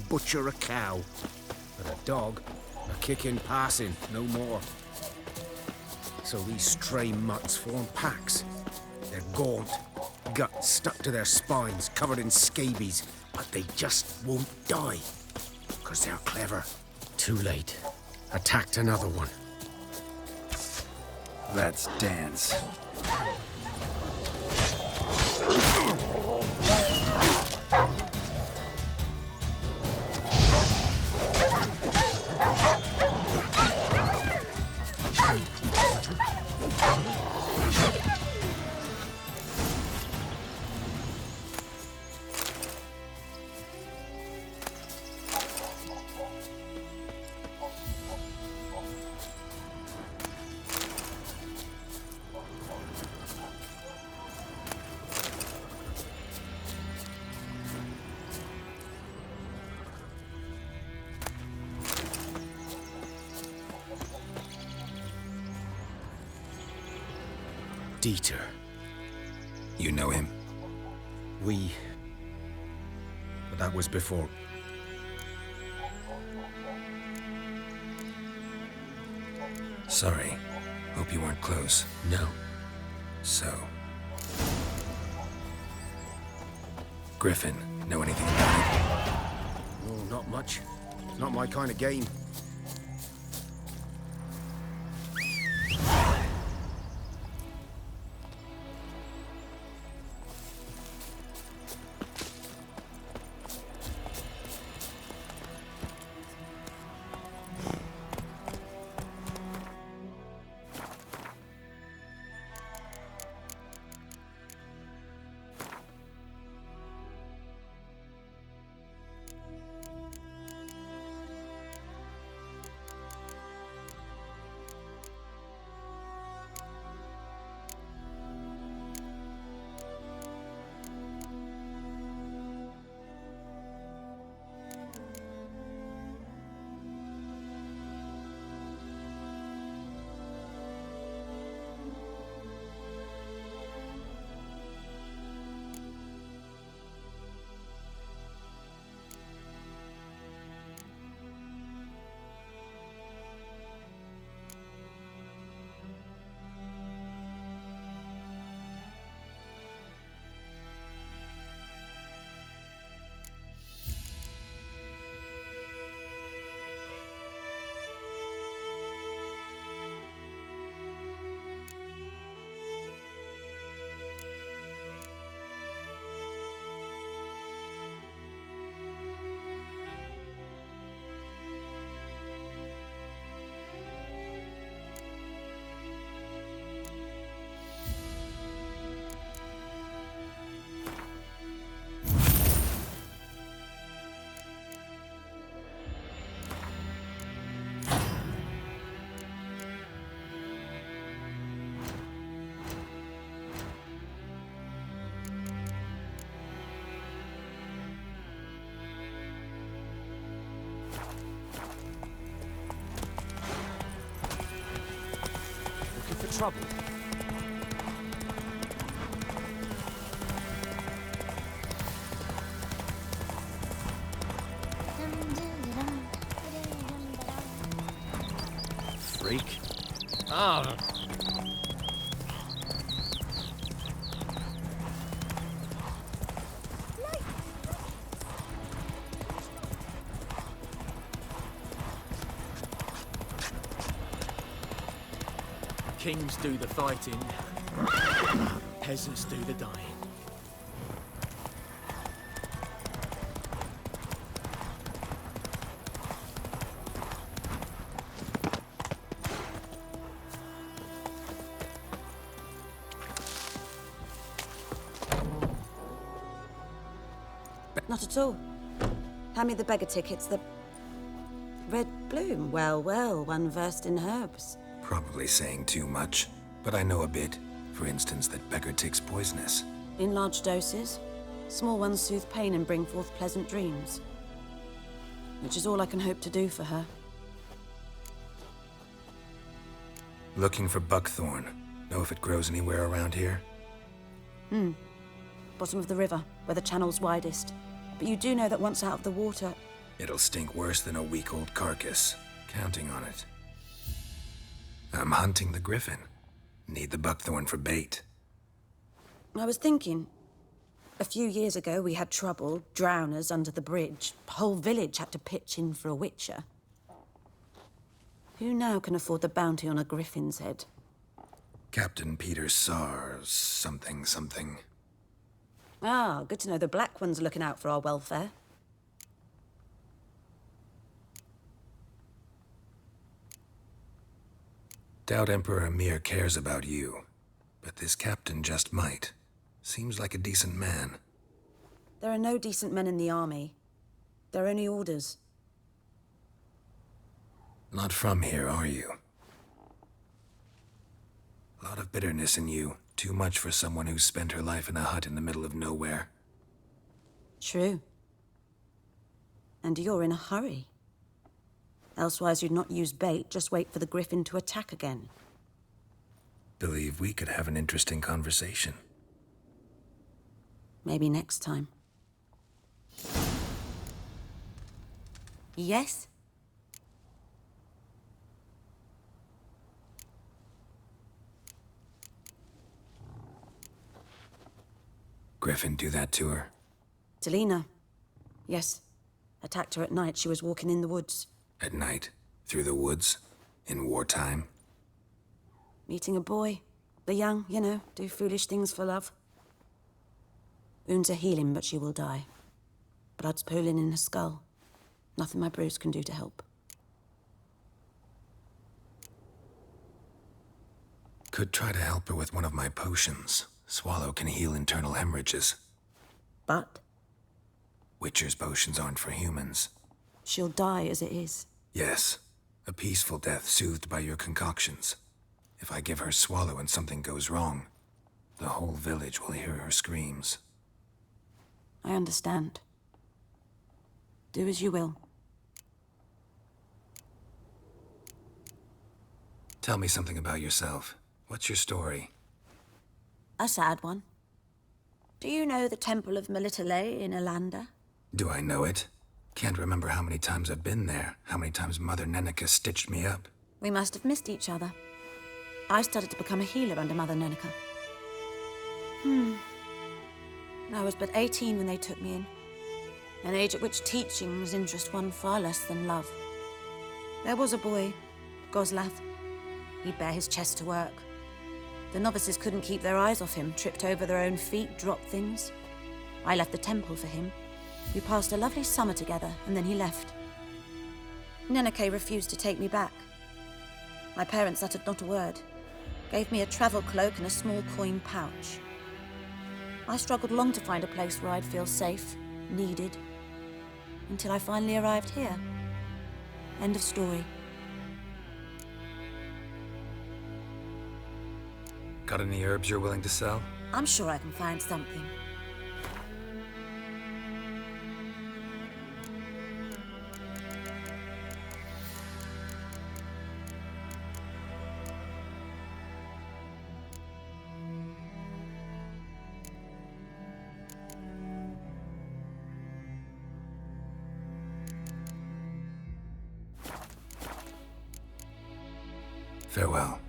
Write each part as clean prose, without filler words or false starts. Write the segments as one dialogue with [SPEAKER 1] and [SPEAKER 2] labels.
[SPEAKER 1] butcher a cow. But a dog, a kicking passing, no more. So these stray mutts form packs. They're gaunt, guts stuck to their spines, covered in scabies, but they just won't die. 'Cause they're clever. Too late. Attacked another one.
[SPEAKER 2] Let's dance.
[SPEAKER 1] Dieter.
[SPEAKER 2] You know him?
[SPEAKER 1] But that was before.
[SPEAKER 2] Sorry. Hope you weren't close.
[SPEAKER 1] No.
[SPEAKER 2] So... Griffin, know anything about it?
[SPEAKER 1] Oh, not much. It's not my kind of game. Trouble. Freak. Ah.
[SPEAKER 3] Kings do the fighting, peasants do the dying.
[SPEAKER 4] Not at all. Hand me the beggar tickets, the red bloom. Well, well, one versed in herbs.
[SPEAKER 2] Probably saying too much, but I know a bit. For instance, that beggar tick's poisonous.
[SPEAKER 4] In large doses. Small ones soothe pain and bring forth pleasant dreams. Which is all I can hope to do for her.
[SPEAKER 2] Looking for buckthorn. Know if it grows anywhere around here?
[SPEAKER 4] Bottom of the river, where the channel's widest. But you do know that once out of the water,
[SPEAKER 2] It'll stink worse than a week-old carcass. Counting on it. I'm hunting the griffin. Need the buckthorn for bait.
[SPEAKER 4] I was thinking, a few years ago we had trouble, drowners under the bridge. The whole village had to pitch in for a witcher. Who now can afford the bounty on a griffin's head?
[SPEAKER 2] Captain Peter Sars, something.
[SPEAKER 4] Ah, good to know the Black One's looking out for our welfare.
[SPEAKER 2] Doubt Emperor Emir cares about you, but this captain just might. Seems like a decent man.
[SPEAKER 4] There are no decent men in the army. They're only orders.
[SPEAKER 2] Not from here, are you? A lot of bitterness in you. Too much for someone who's spent her life in a hut in the middle of nowhere.
[SPEAKER 4] True. And you're in a hurry. Elsewise you'd not use bait, just wait for the griffin to attack again.
[SPEAKER 2] Believe we could have an interesting conversation.
[SPEAKER 4] Maybe next time. Yes?
[SPEAKER 2] Griffin do that to her?
[SPEAKER 4] Talina. Yes. Attacked her at night. She was walking in the woods.
[SPEAKER 2] At night? Through the woods? In wartime?
[SPEAKER 4] Meeting a boy. The young, you know, do foolish things for love. Wounds are healing, but she will die. Blood's pooling in her skull. Nothing my bruise can do to help.
[SPEAKER 2] Could try to help her with one of my potions. Swallow can heal internal hemorrhages.
[SPEAKER 4] But
[SPEAKER 2] Witcher's potions aren't for humans.
[SPEAKER 4] she'll die as it is.
[SPEAKER 2] Yes. A peaceful death soothed by your concoctions. If I give her Swallow and something goes wrong, the whole village will hear her screams.
[SPEAKER 4] I understand. Do as you will.
[SPEAKER 2] Tell me something about yourself. What's your story?
[SPEAKER 4] A sad one. Do you know the Temple of Melitele in Alanda?
[SPEAKER 2] Do I know it? Can't remember how many times I've been there, how many times Mother Neneka stitched me up.
[SPEAKER 4] We must have missed each other. I started to become a healer under Mother Neneka. I was but 18 when they took me in. An age at which teaching was interest one far less than love. There was a boy, Goslath. He'd bare his chest to work. The novices couldn't keep their eyes off him, tripped over their own feet, dropped things. I left the temple for him. We passed a lovely summer together, and then he left. Neneke refused to take me back. My parents uttered not a word. Gave me a travel cloak and a small coin pouch. I struggled long to find a place where I'd feel safe, needed, until I finally arrived here. End of story.
[SPEAKER 2] Got any herbs you're willing to sell?
[SPEAKER 4] I'm sure I can find something.
[SPEAKER 2] Farewell.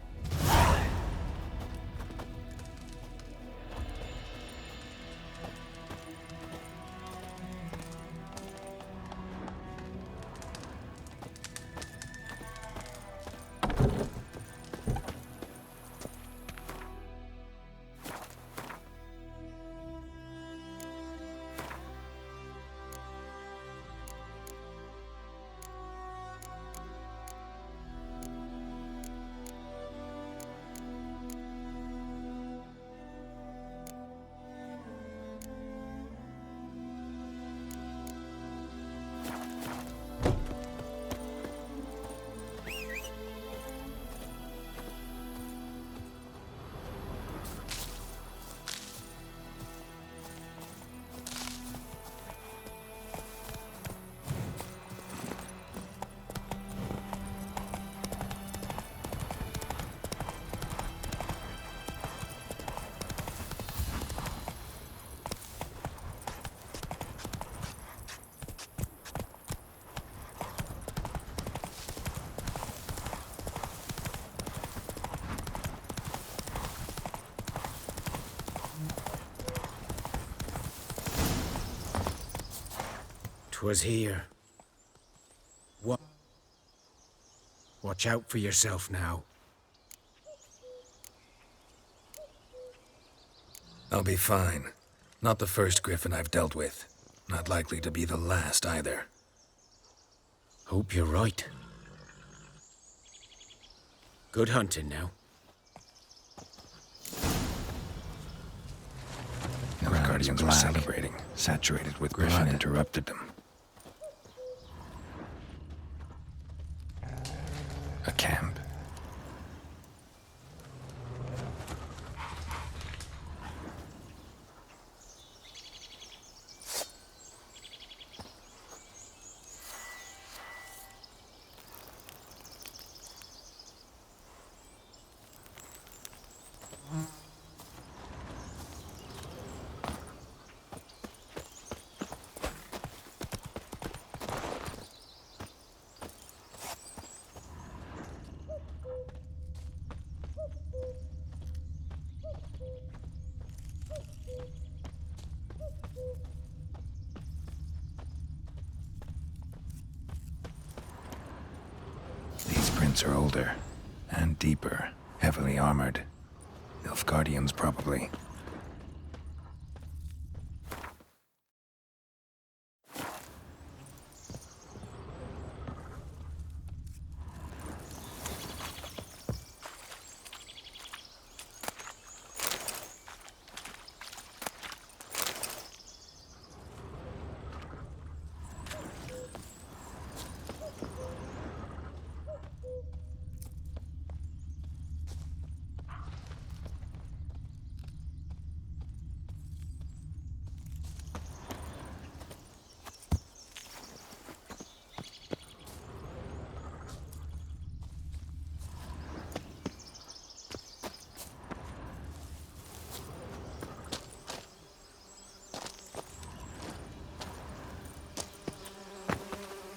[SPEAKER 1] 'Twas here. What? Watch out for yourself now.
[SPEAKER 2] I'll be fine. Not the first griffin I've dealt with. Not likely to be the last either.
[SPEAKER 1] Hope you're right. Good hunting now.
[SPEAKER 2] The Guardians were celebrating, saturated with Griffin interrupted them. A camp. These prints are older and deeper, heavily armored. Nilfgaardians, probably.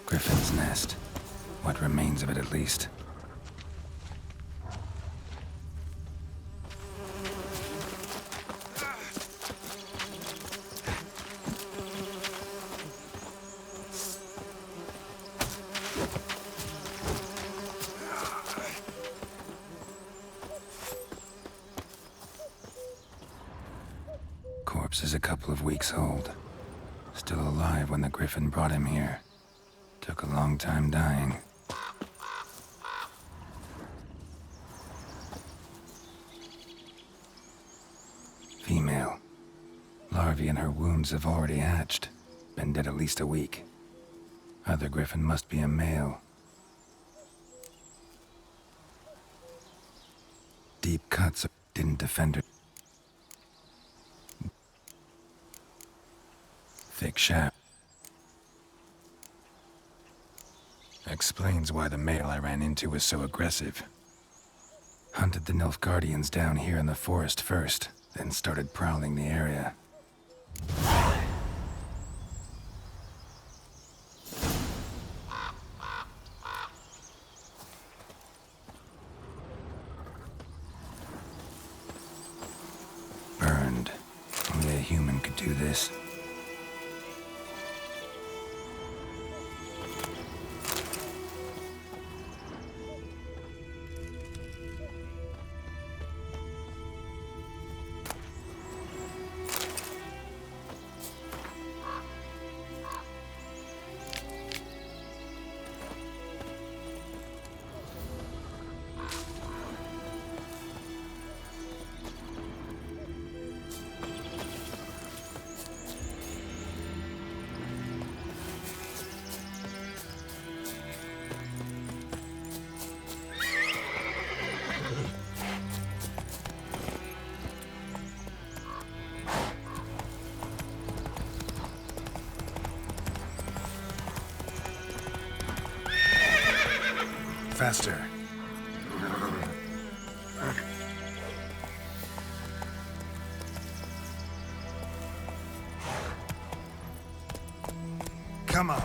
[SPEAKER 2] Griffin's nest. What remains of it, at least. Corpse is a couple of weeks old. Still alive when the Griffin brought him here. Took a long time dying. Female. Larvae in her wounds have already hatched. Been dead at least a week. Other Griffin must be a male. Deep cuts didn't defend her. Thick shaft. Explains why the male I ran into was so aggressive. Hunted the Nilfgaardians down here in the forest first, then started prowling the area. Burned. Only a human could do this. Faster. Come on.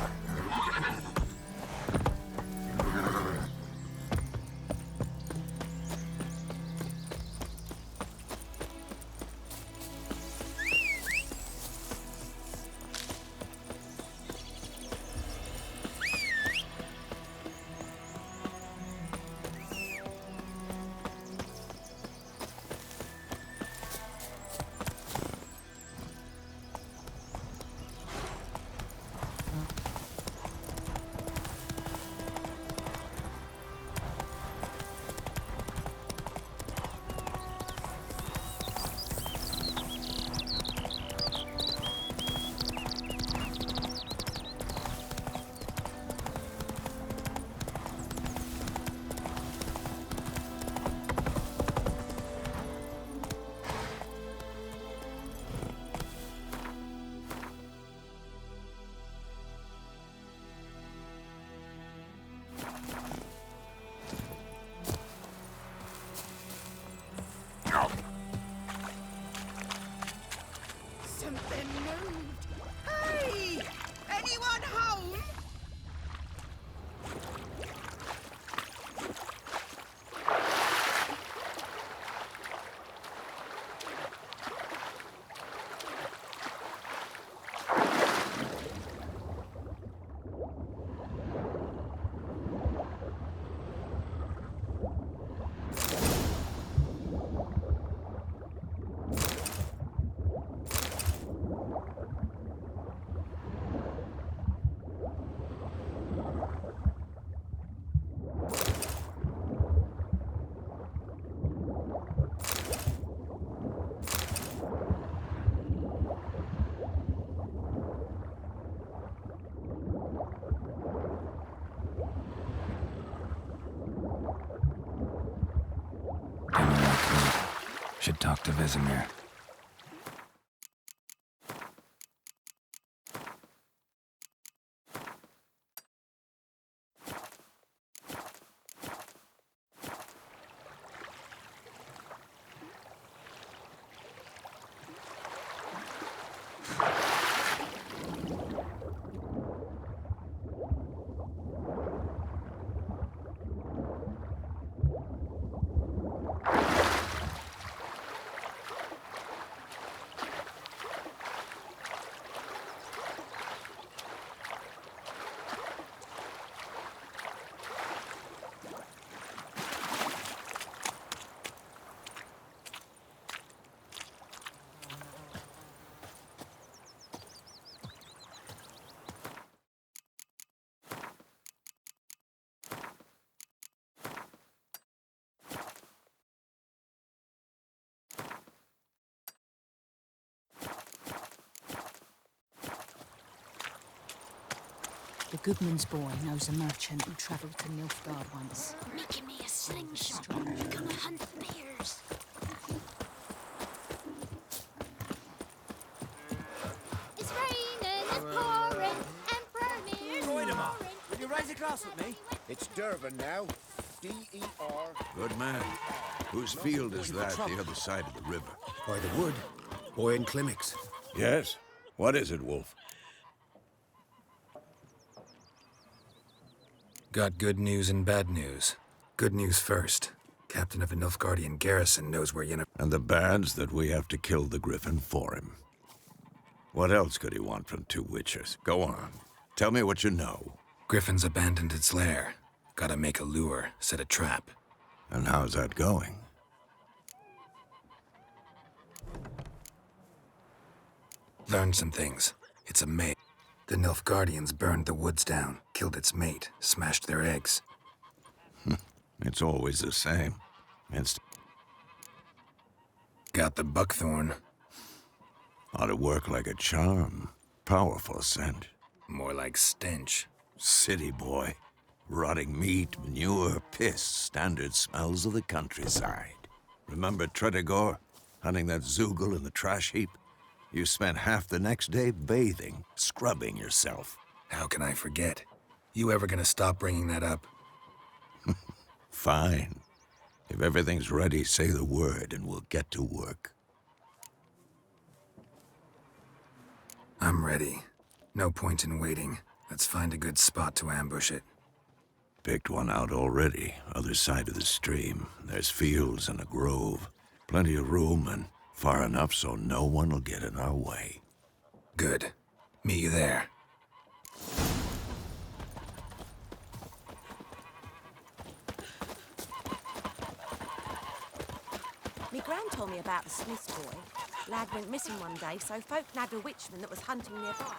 [SPEAKER 2] Should talk to Vesemir.
[SPEAKER 5] The goodman's boy knows a merchant who travelled to Nilfgaard once.
[SPEAKER 6] Making me a slingshot. We're gonna hunt bears. It's raining, it's pouring, Emperor
[SPEAKER 3] Join 'em up. Will you raise a glass with me?
[SPEAKER 7] It's Durban now. D-E-R.
[SPEAKER 8] Good man. Whose field is that, the other side of the river?
[SPEAKER 1] By the wood. Boy in Climmix.
[SPEAKER 8] Yes? What is it, Wolf?
[SPEAKER 2] Got good news and bad news. Good news first. Captain of a Nilfgaardian garrison knows where Yennefery...
[SPEAKER 8] And the bad's that we have to kill the Griffin for him. What else could he want from two witchers? Go on. Tell me what you know.
[SPEAKER 2] Griffin's abandoned its lair. Gotta make a lure, set a trap.
[SPEAKER 8] And how's that going?
[SPEAKER 2] Learned some things. It's a mate. The Nilfgaardians burned the woods down, killed its mate, smashed their eggs.
[SPEAKER 8] It's always the same.
[SPEAKER 2] Got the buckthorn.
[SPEAKER 8] Ought to work like a charm. Powerful scent.
[SPEAKER 2] More like stench.
[SPEAKER 8] City boy. Rotting meat, manure, piss. Standard smells of the countryside. Remember Tretogor? Hunting that Zoogle in the trash heap? You spent half the next day bathing, scrubbing yourself.
[SPEAKER 2] How can I forget? You ever gonna stop bringing that up?
[SPEAKER 8] Fine. If everything's ready, say the word and we'll get to work.
[SPEAKER 2] I'm ready. No point in waiting. Let's find a good spot to ambush it.
[SPEAKER 8] Picked one out already, other side of the stream. There's fields and a grove. Plenty of room and far enough so no one will get in our way.
[SPEAKER 2] Good. Meet you there.
[SPEAKER 4] Me gran told me about the Smith's boy. Lad went missing one day, so folk nabbed a witchman that was hunting nearby.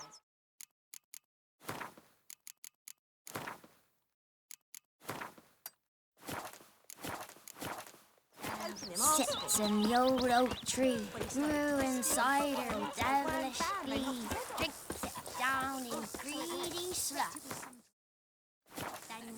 [SPEAKER 6] Sits in the old oak tree, grew inside her devilish glee, drinks it down in greedy sluts. Then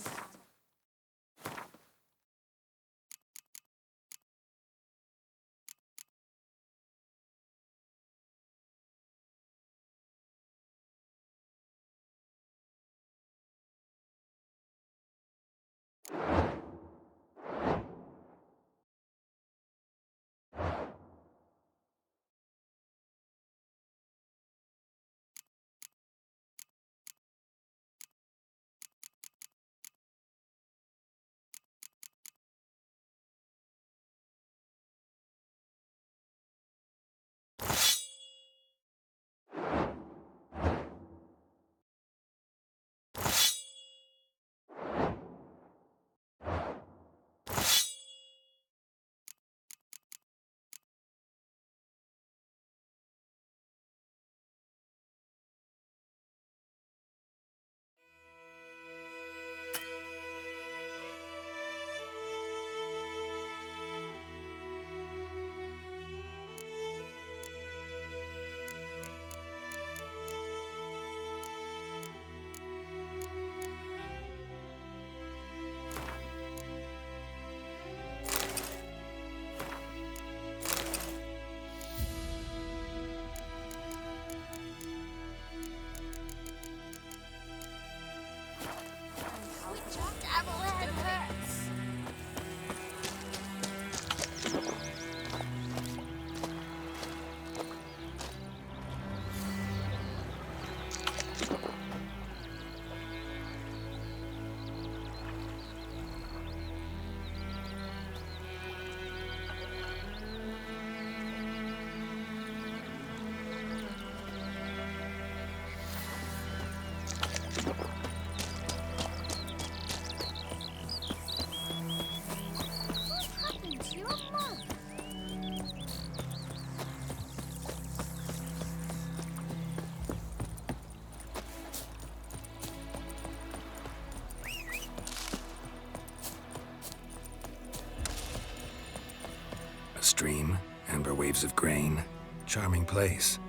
[SPEAKER 2] stream, amber waves of grain. Charming place.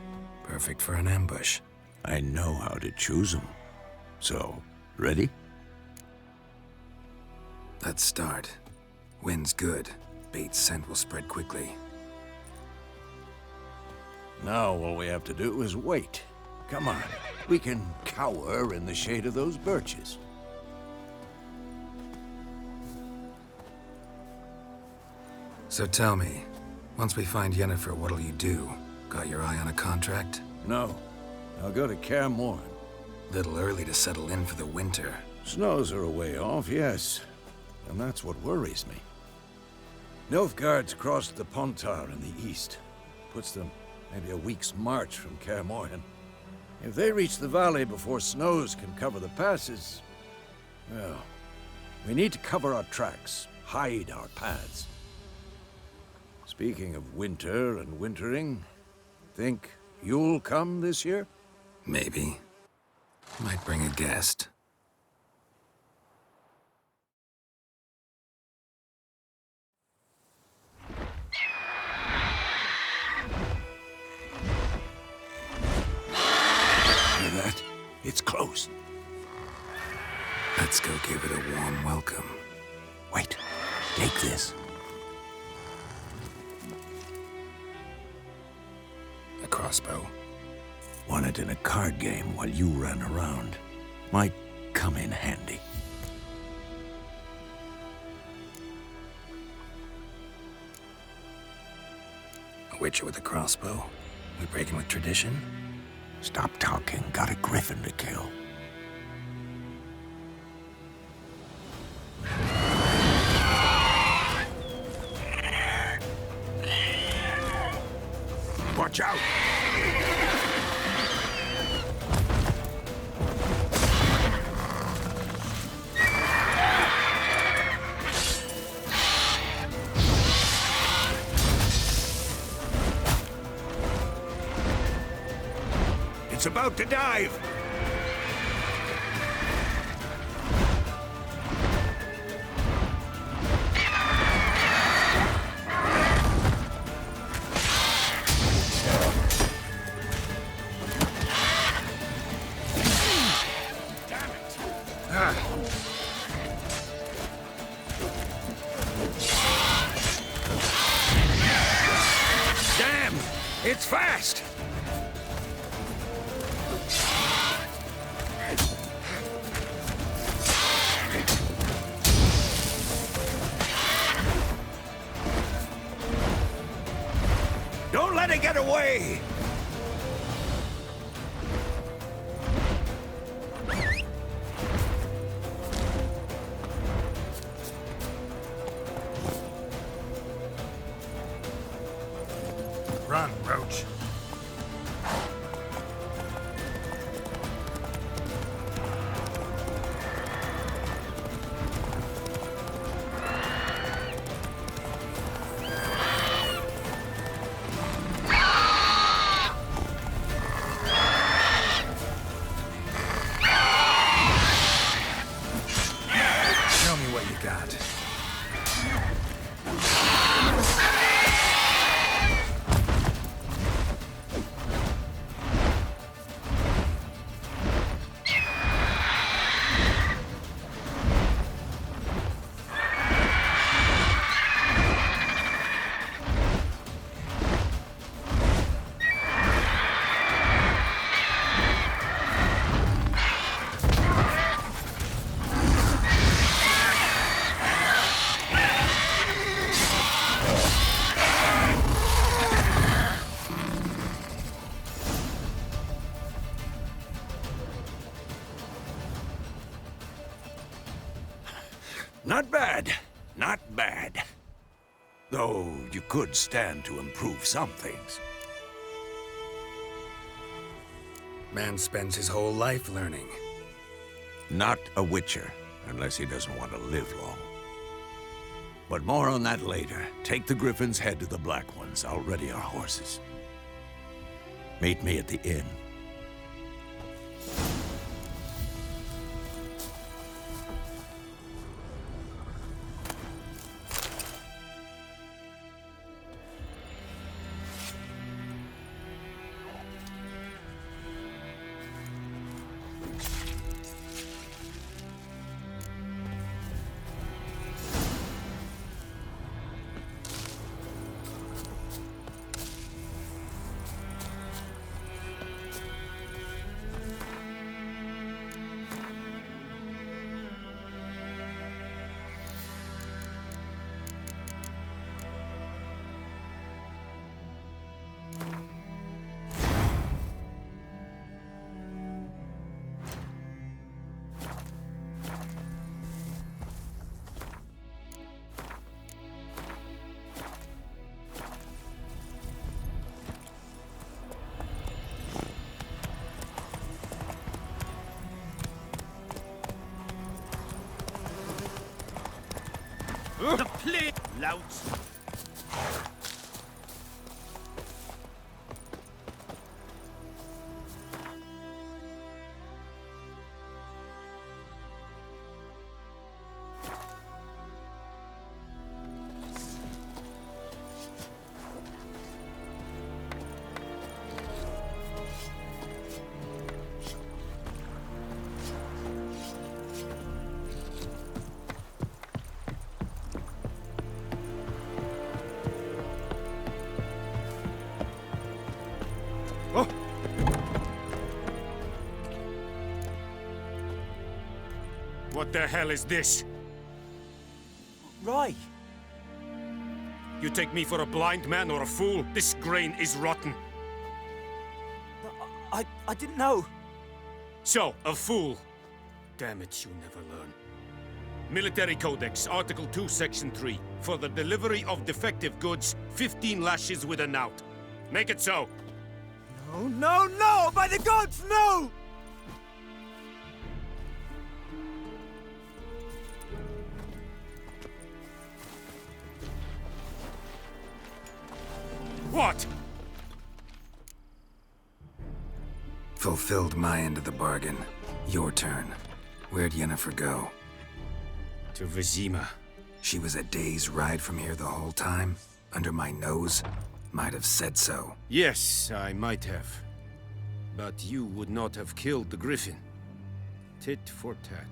[SPEAKER 2] Perfect for an ambush.
[SPEAKER 8] I know how to choose them. So, ready?
[SPEAKER 2] Let's start. Wind's good. Bait's scent will spread quickly.
[SPEAKER 8] Now all we have to do is wait. Come on. We can cower in the shade of those birches.
[SPEAKER 2] So tell me, once we find Yennefer, what'll you do? Got your eye on a contract?
[SPEAKER 8] No. I'll go to Kaer Morhen.
[SPEAKER 2] Little early to settle in for the winter.
[SPEAKER 8] Snows are a way off, yes. And that's what worries me. Nilfgaard's crossed the Pontar in the east. Puts them maybe a week's march from Kaer Morhen. If they reach the valley before snows can cover the passes, well, we need to cover our tracks, hide our paths. Speaking of winter and wintering, think you'll come this year?
[SPEAKER 2] Maybe. Might bring a guest.
[SPEAKER 8] Hear that? It's close.
[SPEAKER 2] Let's go give it a warm welcome.
[SPEAKER 8] Wait, take this.
[SPEAKER 2] A crossbow.
[SPEAKER 8] Won it in a card game while you ran around. Might come in handy.
[SPEAKER 2] A witcher with a crossbow? We breaking with tradition?
[SPEAKER 8] Stop talking. Got a griffin to kill. Watch out! It's about to dive! Damn! It's fast! Don't let it get away!
[SPEAKER 2] Run, Roach. Show me what you got.
[SPEAKER 8] Not bad. Not bad. Though you could stand to improve some things.
[SPEAKER 2] Man spends his whole life learning.
[SPEAKER 8] Not a witcher, unless he doesn't want to live long. But more on that later. Take the Griffin's head to the Black Ones. I'll ready our horses. Meet me at the inn.
[SPEAKER 1] The play, louts. Oh! What the hell is this?
[SPEAKER 3] Right.
[SPEAKER 1] You take me for a blind man or a fool? This grain is rotten.
[SPEAKER 3] I didn't know.
[SPEAKER 1] So, a fool. Damn it, you never learn. Military Codex, Article 2, Section 3. For the delivery of defective goods, 15 lashes with a knout. Make it so.
[SPEAKER 3] No, no, no! By the gods, no!
[SPEAKER 1] What?
[SPEAKER 2] Fulfilled my end of the bargain. Your turn. Where'd Yennefer go?
[SPEAKER 1] To Vizima.
[SPEAKER 2] She was a day's ride from here the whole time? Under my nose? Might have said so.
[SPEAKER 1] Yes, I might have. But you would not have killed the Griffin. Tit for tat.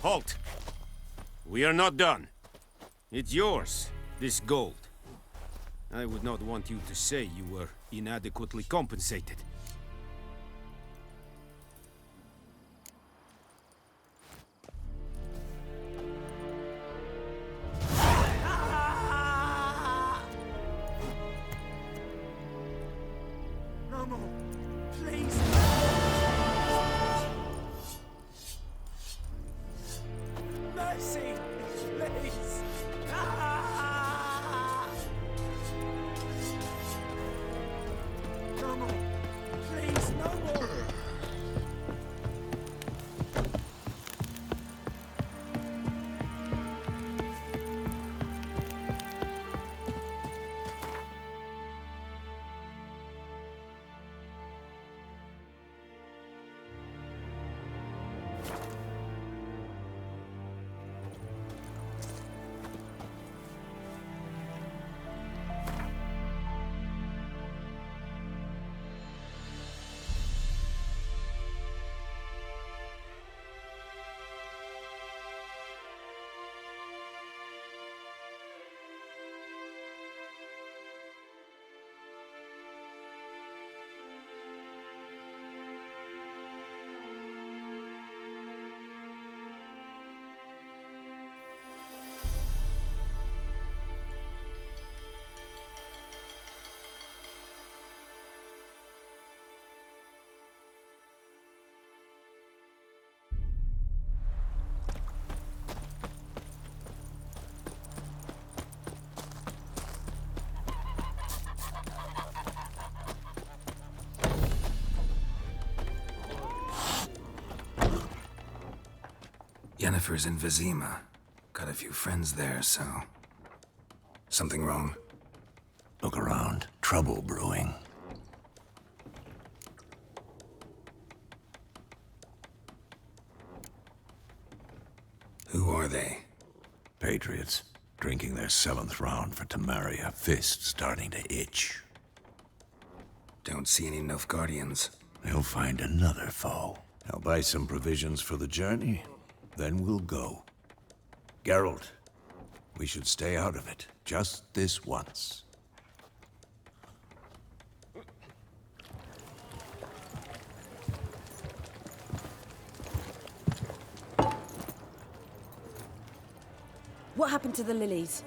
[SPEAKER 1] Halt! We are not done. It's yours, this gold. I would not want you to say you were inadequately compensated.
[SPEAKER 3] No more. Please. Mercy. Please. No more. Please, no more.
[SPEAKER 2] Yennefer's in Vizima. Got a few friends there, so... Something wrong?
[SPEAKER 8] Look around. Trouble brewing.
[SPEAKER 2] Who are they?
[SPEAKER 8] Patriots. Drinking their 7th round for Tamaria. Fist starting to itch.
[SPEAKER 2] Don't see any Nilfgaardians.
[SPEAKER 8] They'll find another foe. I'll buy some provisions for the journey. Then we'll go. Geralt, we should stay out of it. Just this once.
[SPEAKER 4] What happened to the lilies?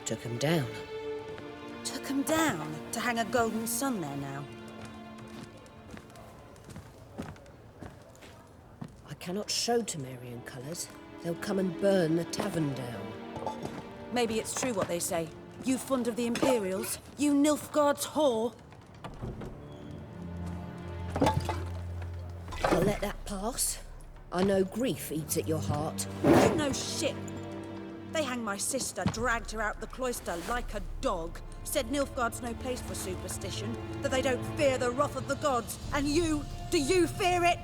[SPEAKER 9] Took him down.
[SPEAKER 4] Took them down to hang a golden sun there now.
[SPEAKER 9] I cannot show Temerian colours. They'll come and burn the tavern down.
[SPEAKER 4] Maybe it's true what they say. You fond of the Imperials? You Nilfgaard's whore?
[SPEAKER 9] I'll let that pass. I know grief eats at your heart.
[SPEAKER 10] You know shit. They hanged my sister, dragged her out the cloister like a dog. Said Nilfgaard's no place for superstition, that they don't fear the wrath of the gods. And you, do you fear it?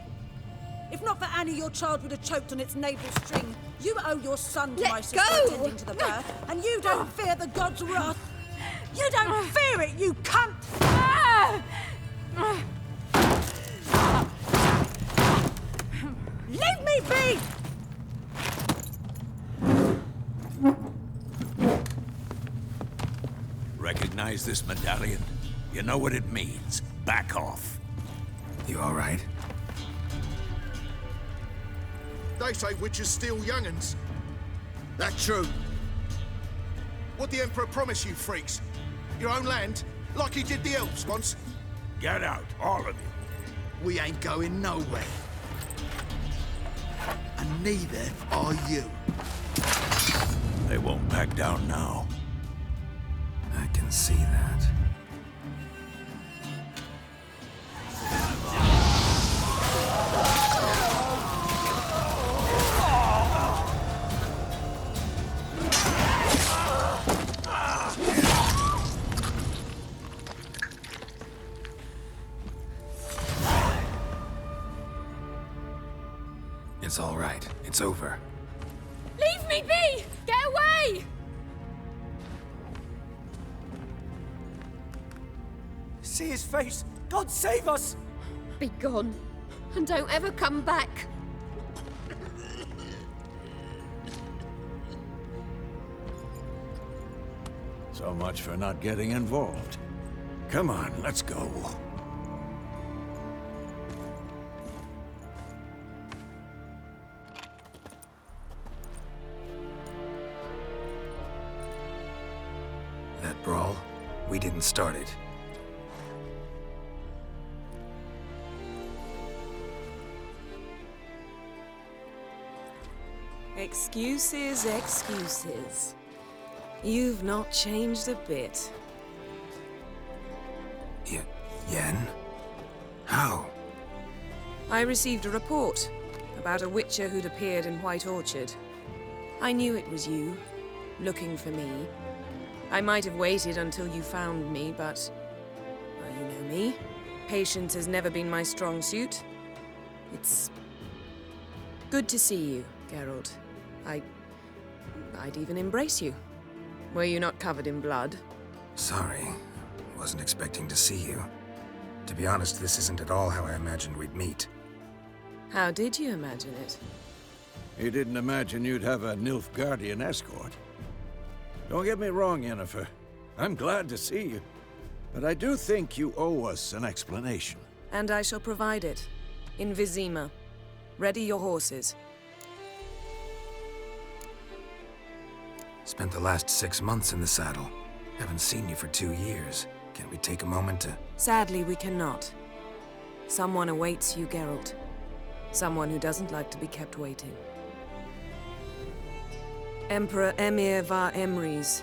[SPEAKER 10] If not for Annie, your child would have choked on its navel string. You owe your son to my sister attending to the birth, and you don't fear the gods' wrath. You don't fear it, you cunt! Leave me be!
[SPEAKER 8] Recognize this medallion? You know what it means. Back off.
[SPEAKER 2] You all right?
[SPEAKER 7] They say witches steal young'uns. That true? What the Emperor promised you, freaks? Your own land? Like he did the elves once?
[SPEAKER 8] Get out, all of you.
[SPEAKER 7] We ain't going nowhere. And neither are you.
[SPEAKER 8] They won't back down now.
[SPEAKER 2] I can see that. It's all right. It's over.
[SPEAKER 5] Leave me be! Get away!
[SPEAKER 3] See his face! God save us!
[SPEAKER 5] Be gone, and don't ever come back.
[SPEAKER 8] So much for not getting involved. Come on, let's go.
[SPEAKER 2] That brawl, we didn't start it.
[SPEAKER 11] Excuses, excuses. You've not changed a bit.
[SPEAKER 2] Yen? How?
[SPEAKER 11] I received a report about a witcher who'd appeared in White Orchard. I knew it was you, looking for me. I might have waited until you found me, but... well, you know me. Patience has never been my strong suit. It's... good to see you, Geralt. I'd even embrace you. Were you not covered in blood?
[SPEAKER 2] Sorry. Wasn't expecting to see you. To be honest, this isn't at all how I imagined we'd meet.
[SPEAKER 11] How did you imagine it?
[SPEAKER 8] You didn't imagine you'd have a Nilfgaardian escort. Don't get me wrong, Yennefer. I'm glad to see you. But I do think you owe us an explanation.
[SPEAKER 11] And I shall provide it. In Vizima. Ready your horses.
[SPEAKER 2] Spent the last 6 months in the saddle. Haven't seen you for 2 years. Can't we take a moment to...
[SPEAKER 11] Sadly, we cannot. Someone awaits you, Geralt. Someone who doesn't like to be kept waiting. Emperor Emir var Emrys.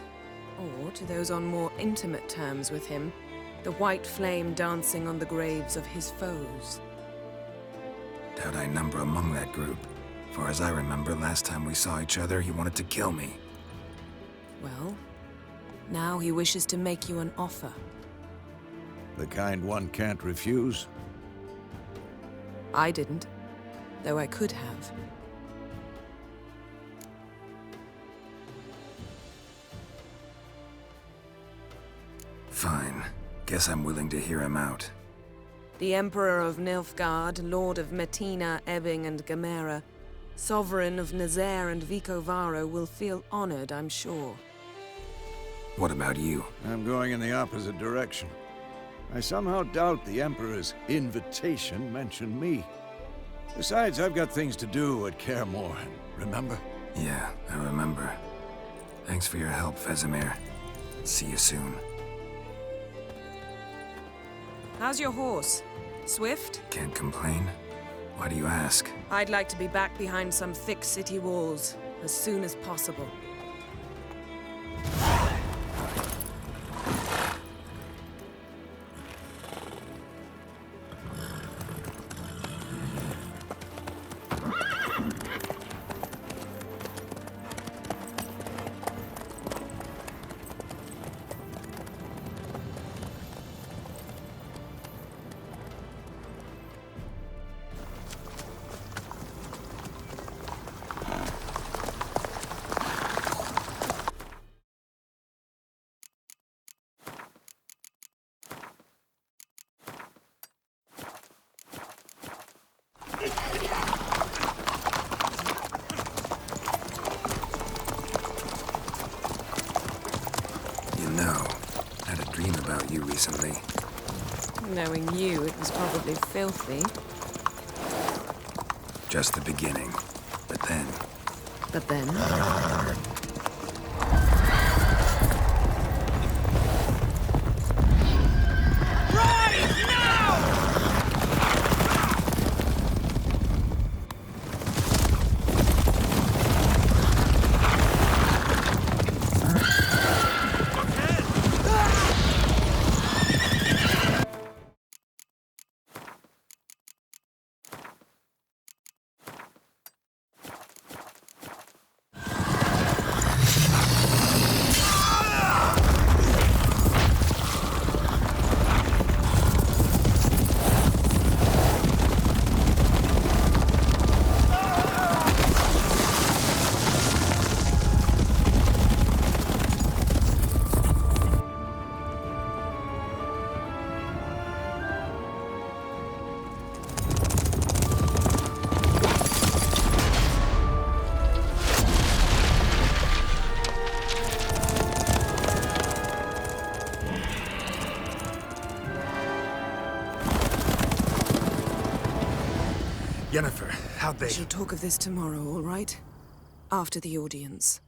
[SPEAKER 11] Or, to those on more intimate terms with him, the white flame dancing on the graves of his foes.
[SPEAKER 2] Doubt I number among that group. Far as I remember, last time we saw each other, he wanted to kill me.
[SPEAKER 11] Well, now he wishes to make you an offer.
[SPEAKER 8] The kind one can't refuse?
[SPEAKER 11] I didn't, though I could have.
[SPEAKER 2] Fine. Guess I'm willing to hear him out.
[SPEAKER 11] The Emperor of Nilfgaard, Lord of Metina, Ebbing, and Gamera, Sovereign of Nazaire and Vicovaro will feel honored, I'm sure.
[SPEAKER 2] What about you?
[SPEAKER 8] I'm going in the opposite direction. I somehow doubt the Emperor's invitation mentioned me. Besides, I've got things to do at Kaer Morhen, remember?
[SPEAKER 2] Yeah, I remember. Thanks for your help, Vesemir. See you soon.
[SPEAKER 11] How's your horse? Swift?
[SPEAKER 2] Can't complain. Why do you ask?
[SPEAKER 11] I'd like to be back behind some thick city walls as soon as possible.
[SPEAKER 2] recently.
[SPEAKER 11] Knowing you, it was probably filthy.
[SPEAKER 2] Just the beginning. But then...
[SPEAKER 11] But then...
[SPEAKER 7] Yennefer, how'd they...
[SPEAKER 11] We shall talk of this tomorrow, all right? After the audience.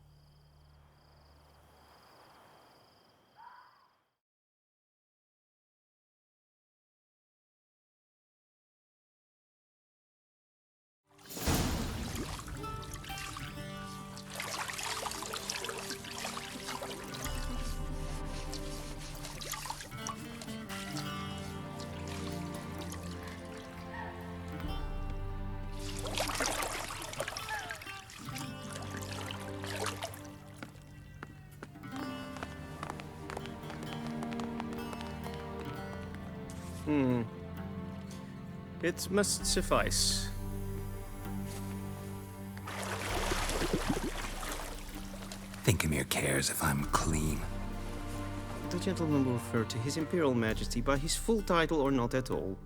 [SPEAKER 1] It must suffice.
[SPEAKER 2] Thinkamere cares if I'm clean.
[SPEAKER 1] The gentleman will refer to His Imperial Majesty by his full title or not at all.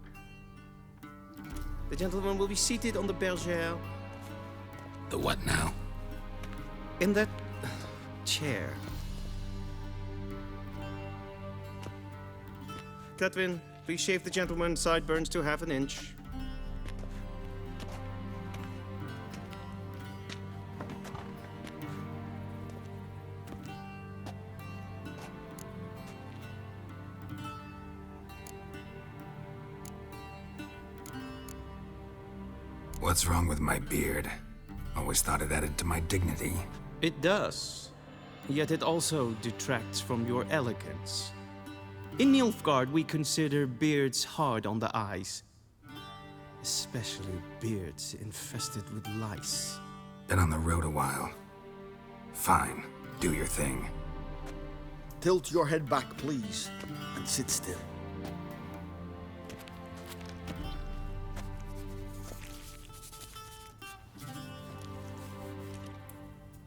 [SPEAKER 1] The gentleman will be seated on the bergère.
[SPEAKER 2] The what now?
[SPEAKER 1] In that chair. Cletwin, please shave the gentleman's sideburns to half an inch.
[SPEAKER 2] What's wrong with my beard? Always thought it added to my dignity.
[SPEAKER 1] It does. Yet it also detracts from your elegance. In Nilfgaard, we consider beards hard on the eyes. Especially beards infested with lice.
[SPEAKER 2] Been on the road a while. Fine, do your thing.
[SPEAKER 7] Tilt your head back, please, and sit still.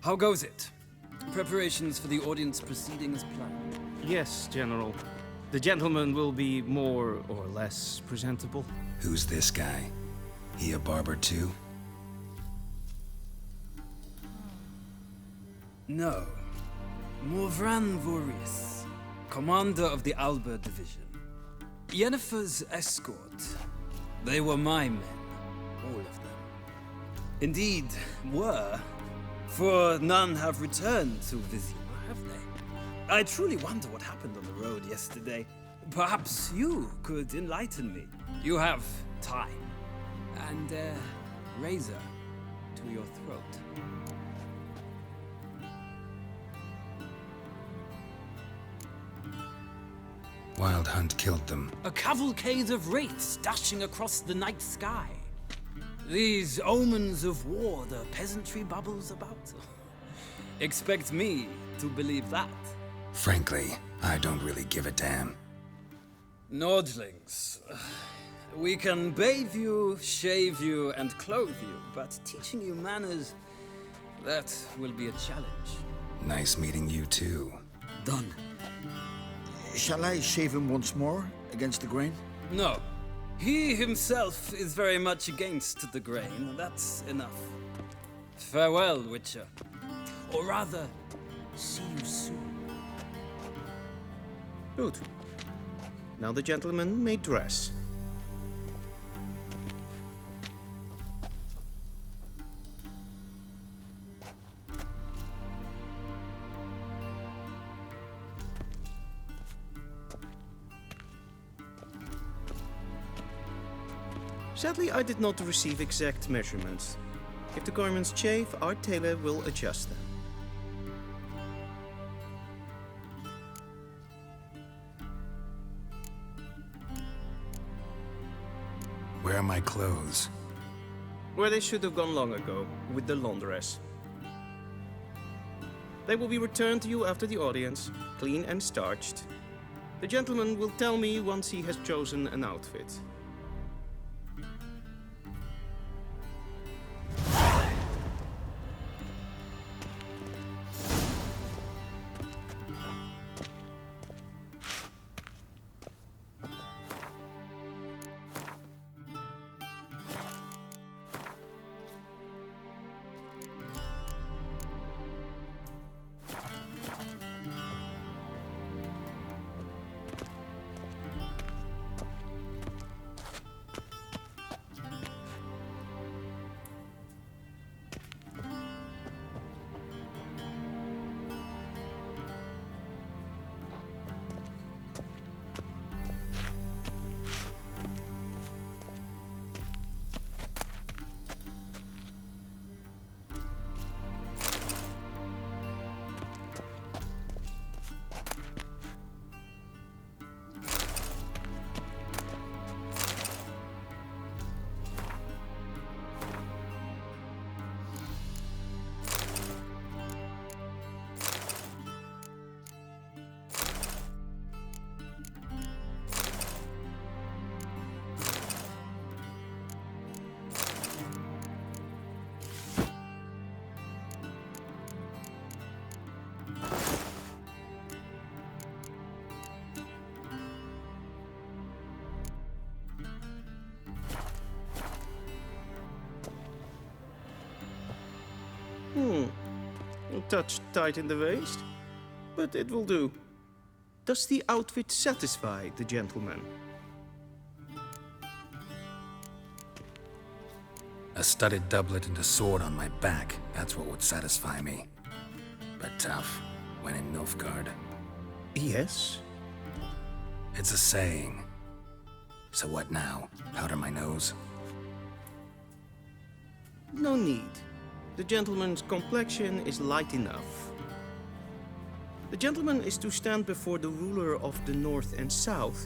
[SPEAKER 12] How goes it? Preparations for the audience proceeding as planned?
[SPEAKER 1] Yes, General. The gentleman will be more or less presentable.
[SPEAKER 2] Who's this guy? He a barber too?
[SPEAKER 12] No. Morvran Vorius, commander of the Alba Division. Yennefer's escort. They were my men, all of them. Indeed, were. For none have returned to Vizima, have they? I truly wonder what happened on the road yesterday. Perhaps you could enlighten me. You have time. And a razor to your throat.
[SPEAKER 2] Wild Hunt killed them.
[SPEAKER 12] A cavalcade of wraiths dashing across the night sky. These omens of war the peasantry bubbles about. Expect me to believe that.
[SPEAKER 2] Frankly, I don't really give a damn.
[SPEAKER 12] Nordlings. We can bathe you, shave you, and clothe you, but teaching you manners, that will be a challenge.
[SPEAKER 2] Nice meeting you too.
[SPEAKER 12] Done.
[SPEAKER 7] Shall I shave him once more, against the grain?
[SPEAKER 12] No. He himself is very much against the grain. That's enough. Farewell, Witcher. Or rather, see you soon.
[SPEAKER 1] Good.
[SPEAKER 13] Now the gentleman may dress. Sadly, I did not receive exact measurements. If the garments chafe, our tailor will adjust them.
[SPEAKER 2] Where are my clothes?
[SPEAKER 13] Where they should have gone long ago, with the laundress. They will be returned to you after the audience, clean and starched. The gentleman will tell me once he has chosen an outfit. A touch tight in the waist, but it will do. Does the outfit satisfy the gentleman?
[SPEAKER 2] A studded doublet and a sword on my back, that's what would satisfy me. But tough, when in Nilfgaard.
[SPEAKER 13] Yes?
[SPEAKER 2] It's a saying. So what now? Powder my nose?
[SPEAKER 13] No need. The gentleman's complexion is light enough. The gentleman is to stand before the ruler of the North and South.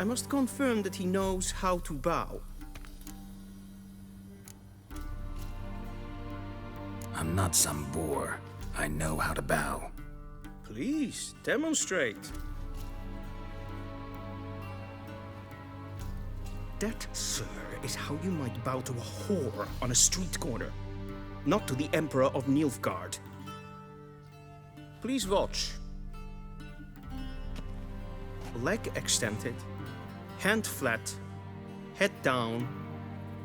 [SPEAKER 13] I must confirm that he knows how to bow.
[SPEAKER 2] I'm not some boor. I know how to bow.
[SPEAKER 13] Please, demonstrate. That, sir, is how you might bow to a whore on a street corner. Not to the Emperor of Nilfgaard. Please watch. Leg extended, hand flat, head down,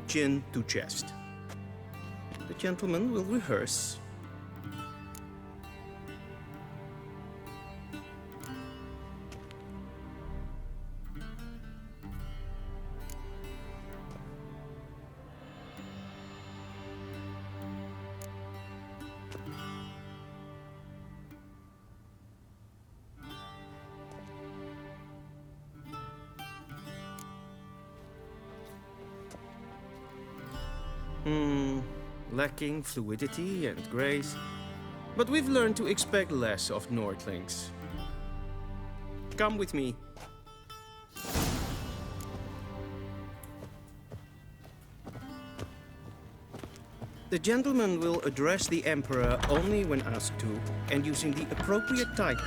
[SPEAKER 13] chin to chest. The gentleman will rehearse. Lacking fluidity and grace, but we've learned to expect less of Nordlings. Come with me. The gentleman will address the Emperor only when asked to, and using the appropriate title.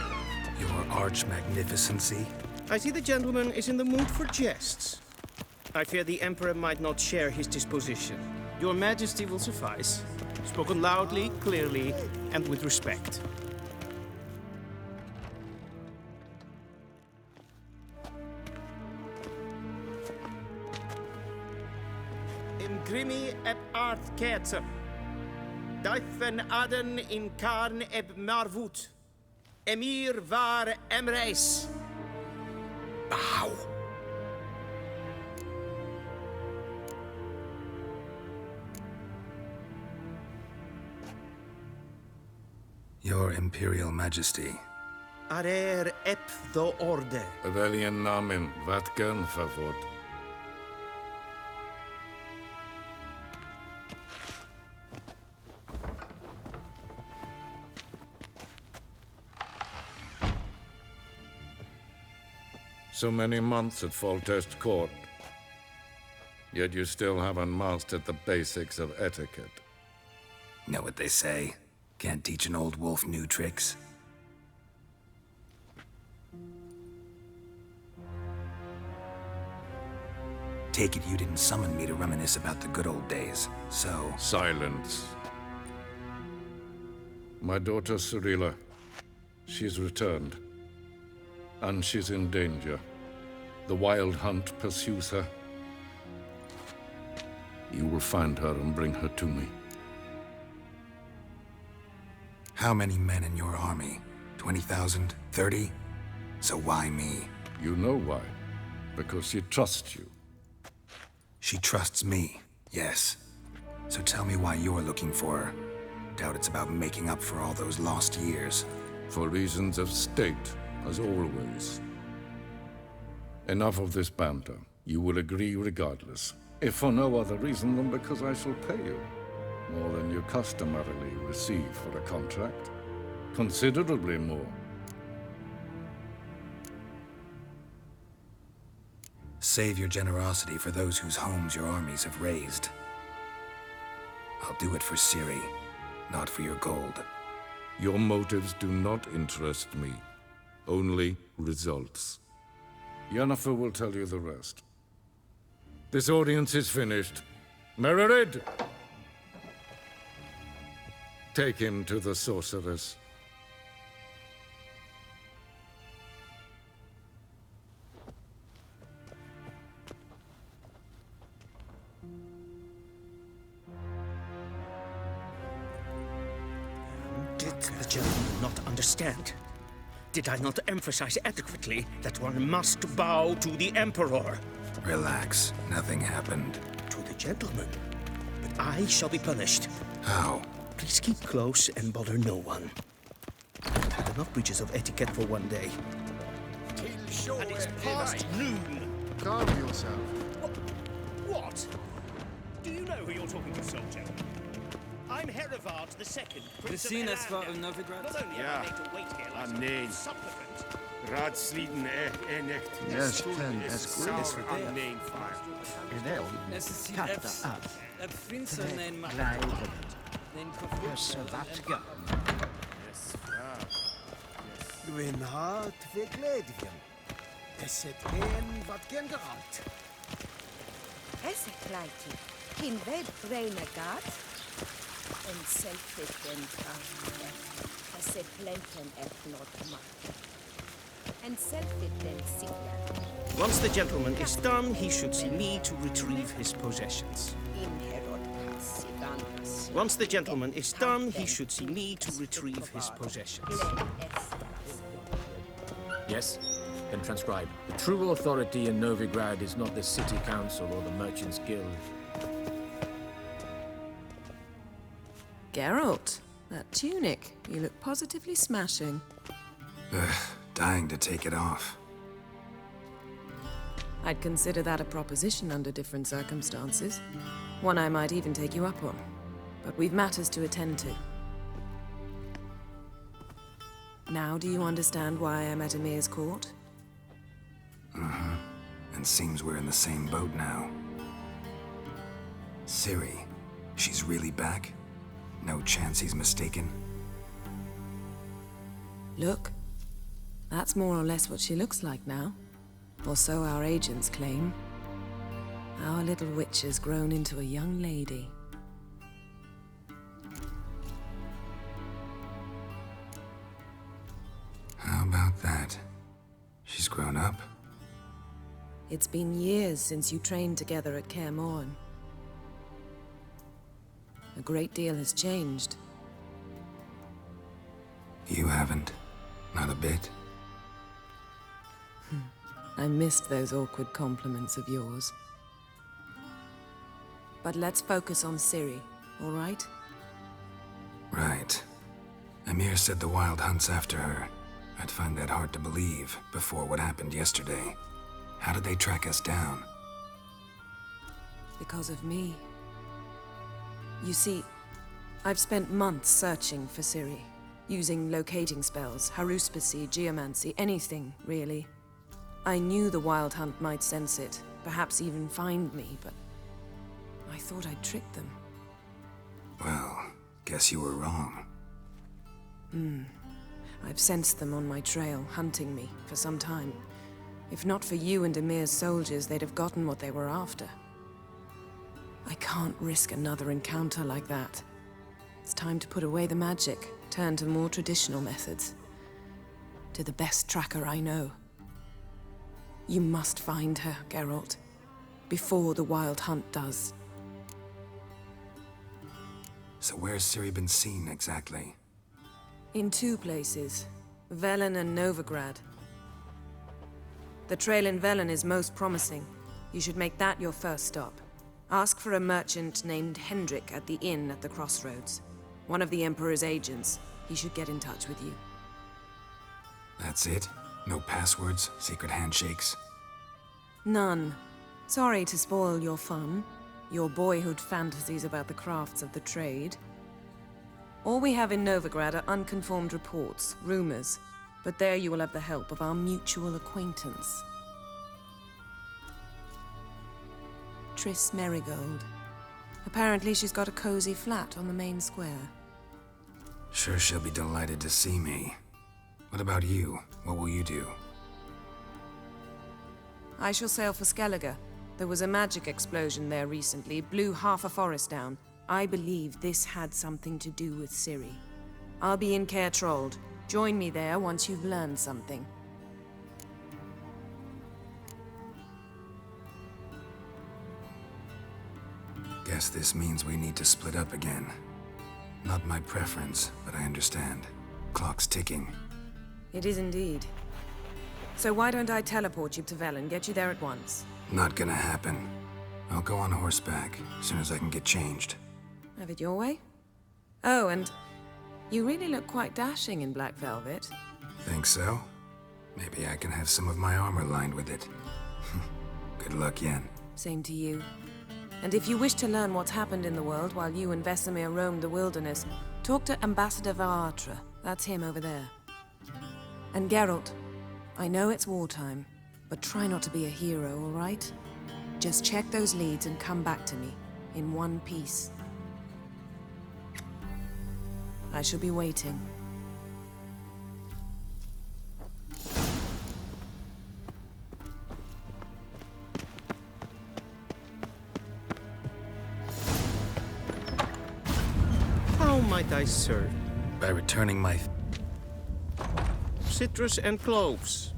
[SPEAKER 2] Your Arch-Magnificency?
[SPEAKER 13] I see the gentleman is in the mood for jests. I fear the Emperor might not share his disposition. Your Majesty will suffice. Spoken loudly, clearly, and with respect. In grimi eb art ketzer. Daifen aden in karn eb marvut. Emir var emreis.
[SPEAKER 7] Ow!
[SPEAKER 2] Your Imperial Majesty.
[SPEAKER 13] Arer ep the orde.
[SPEAKER 14] Weljen namen, wat kan favor? So many months at Foltest Court, yet you still haven't mastered the basics of etiquette.
[SPEAKER 2] Know what they say? Can't teach an old wolf new tricks. Take it you didn't summon me to reminisce about the good old days, so...
[SPEAKER 14] Silence. My daughter Cirilla, she's returned. And she's in danger. The Wild Hunt pursues her. You will find her and bring her to me.
[SPEAKER 2] How many men in your army? 20,000? 30? So why me?
[SPEAKER 14] You know why. Because she trusts you.
[SPEAKER 2] She trusts me, yes. So tell me why you're looking for her. Doubt it's about making up for all those lost years.
[SPEAKER 14] For reasons of state, as always. Enough of this banter. You will agree regardless. If for no other reason than because I shall pay you. More than you customarily receive for a contract. Considerably more.
[SPEAKER 2] Save your generosity for those whose homes your armies have razed. I'll do it for Ciri, not for your gold.
[SPEAKER 14] Your motives do not interest me. Only results. Yennefer will tell you the rest. This audience is finished. Mererid! Take him to the sorceress.
[SPEAKER 13] Did the gentleman not understand? Did I not emphasize adequately that one must bow to the Emperor?
[SPEAKER 2] Relax. Nothing happened.
[SPEAKER 13] To the gentleman. But I shall be punished.
[SPEAKER 2] How?
[SPEAKER 13] Please keep close and bother no one. I've had enough breaches of etiquette for one day. And it's past noon.
[SPEAKER 7] Calm yourself.
[SPEAKER 13] What? Do you know who you're talking to, soldier? I'm Herivard II, Prince of Elan.
[SPEAKER 12] Novigrad?
[SPEAKER 13] Not only am I made to wait here like
[SPEAKER 15] nee.
[SPEAKER 13] a supplicant.
[SPEAKER 15] Raadsleden echt.
[SPEAKER 7] Yes, ten, as good as
[SPEAKER 15] Sauer aan neenvaart.
[SPEAKER 7] Wel, katta af. Blijven. Savatka. Gwyn hart verkleedjen. Es het een wat ken geraakt.
[SPEAKER 16] Esse kleidje. In web braine gaat. En zelfbekend as se plenten not mark. And self-evident signature.
[SPEAKER 13] Once the gentleman is done, he should see me to retrieve his possessions. Once the gentleman is done, he should see me to retrieve his possessions.
[SPEAKER 3] Yes? Then transcribe. The true authority in Novigrad is not the City Council or the Merchants Guild.
[SPEAKER 11] Geralt, that tunic. You look positively smashing.
[SPEAKER 2] Dying to take it off.
[SPEAKER 11] I'd consider that a proposition under different circumstances. One I might even take you up on. But we've matters to attend to. Now do you understand why I'm at Emir's court?
[SPEAKER 2] Mm-hmm. And seems we're in the same boat now. Ciri, she's really back? No chance he's mistaken?
[SPEAKER 11] Look. That's more or less what she looks like now. Or so our agents claim. Our little witch has grown into a young lady.
[SPEAKER 2] How about that? She's grown up?
[SPEAKER 11] It's been years since you trained together at Kaer Morhen. A great deal has changed.
[SPEAKER 2] You haven't. Not a bit.
[SPEAKER 11] I missed those awkward compliments of yours. But let's focus on Ciri, all right?
[SPEAKER 2] Right. Emir said the Wild Hunt's after her. I'd find that hard to believe before what happened yesterday. How did they track us down?
[SPEAKER 11] Because of me. You see, I've spent months searching for Ciri, using locating spells, haruspicy, geomancy, anything, really. I knew the Wild Hunt might sense it, perhaps even find me, but I thought I'd tricked them.
[SPEAKER 2] Well, guess you were wrong.
[SPEAKER 11] I've sensed them on my trail, hunting me, for some time. If not for you and Emir's soldiers, they'd have gotten what they were after. I can't risk another encounter like that. It's time to put away the magic, turn to more traditional methods. To the best tracker I know. You must find her, Geralt, before the Wild Hunt does.
[SPEAKER 2] So where's Ciri been seen, exactly?
[SPEAKER 11] In 2 places, Velen and Novigrad. The trail in Velen is most promising. You should make that your first stop. Ask for a merchant named Hendrik at the inn at the crossroads. One of the Emperor's agents. He should get in touch with you.
[SPEAKER 2] That's it? No passwords, secret handshakes?
[SPEAKER 11] None. Sorry to spoil your fun, your boyhood fantasies about the crafts of the trade. All we have in Novigrad are unconfirmed reports, rumors, but there you will have the help of our mutual acquaintance. Triss Merigold. Apparently she's got a cozy flat on the main square.
[SPEAKER 2] Sure she'll be delighted to see me. What about you? What will you do?
[SPEAKER 11] I shall sail for Skellige. There was a magic explosion there recently, blew half a forest down. I believe this had something to do with Ciri. I'll be in Caer Trold. Join me there once you've learned something.
[SPEAKER 2] Guess this means we need to split up again. Not my preference, but I understand. Clock's ticking.
[SPEAKER 11] It is indeed. So why don't I teleport you to Velen, get you there at once?
[SPEAKER 2] Not gonna happen. I'll go on horseback, as soon as I can get changed.
[SPEAKER 11] Have it your way? Oh, and you really look quite dashing in black velvet.
[SPEAKER 2] Think so? Maybe I can have some of my armor lined with it. Good luck, Yen.
[SPEAKER 11] Same to you. And if you wish to learn what's happened in the world while you and Vesemir roamed the wilderness, talk to Ambassador Varatra. That's him over there. And Geralt, I know it's wartime, but try not to be a hero, all right? Just check those leads and come back to me, in one piece. I shall be waiting.
[SPEAKER 13] How might I serve?
[SPEAKER 2] By returning my...
[SPEAKER 13] Citrus and cloves.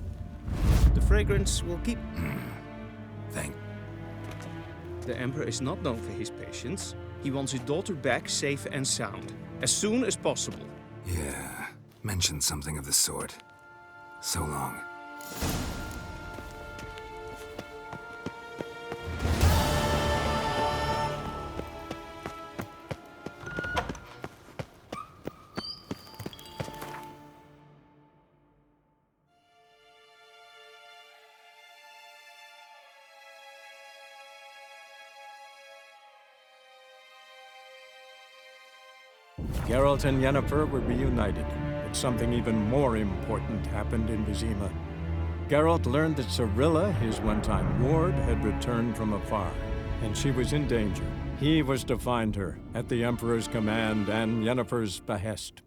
[SPEAKER 13] The fragrance will keep...
[SPEAKER 2] Thank...
[SPEAKER 13] The Emperor is not known for his patience. He wants his daughter back safe and sound, as soon as possible.
[SPEAKER 2] Yeah, mentioned something of the sort. So long.
[SPEAKER 17] Geralt and Yennefer were reunited, but something even more important happened in Vizima. Geralt learned that Cirilla, his one-time ward, had returned from afar, and she was in danger. He was to find her, at the Emperor's command and Yennefer's behest.